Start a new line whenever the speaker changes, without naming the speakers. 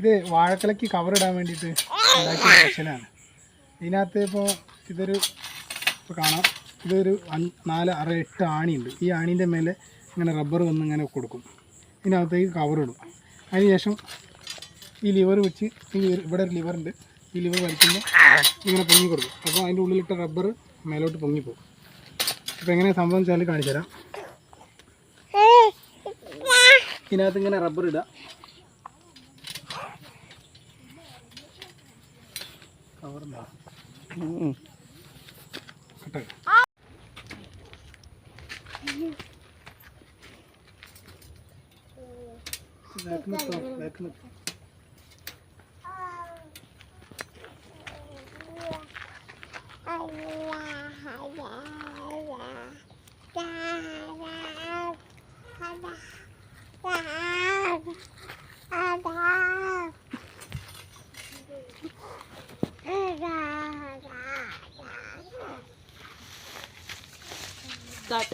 ഇത് വാഴക്കലയ്ക്ക് കവറിടാൻ വേണ്ടിയിട്ട് ഉണ്ടാക്കിയ സ്പെഷ്യലാണ്. ഇതിനകത്ത് ഇപ്പോൾ ഇതൊരു ഇപ്പോൾ കാണാം, ഇതൊരു 4, 6, 8 ആണിയുണ്ട്. ഈ ആണീൻ്റെ മേലെ ഇങ്ങനെ റബ്ബർ വന്ന് ഇങ്ങനെ കൊടുക്കും. ഇതിനകത്തേക്ക് കവറിടും. അതിനുശേഷം ഈ ലിവർ വെച്ച് ഇവിടെ ഒരു ലിവറുണ്ട്, ഈ ലിവർ വലിക്കുമ്പോൾ ഇങ്ങനെ പൊങ്ങി കൊടുക്കും. അപ്പോൾ അതിൻ്റെ ഉള്ളിലിട്ട റബ്ബർ മേലോട്ട് പൊങ്ങിപ്പോകും. അപ്പോൾ എങ്ങനെ സംഭവം വെച്ചാൽ കാണിച്ചു തരാം. ഇതിനകത്ത് ഇങ്ങനെ റബ്ബർ ഇടുക, കവറുണ്ടോ കട്ടെ
Start.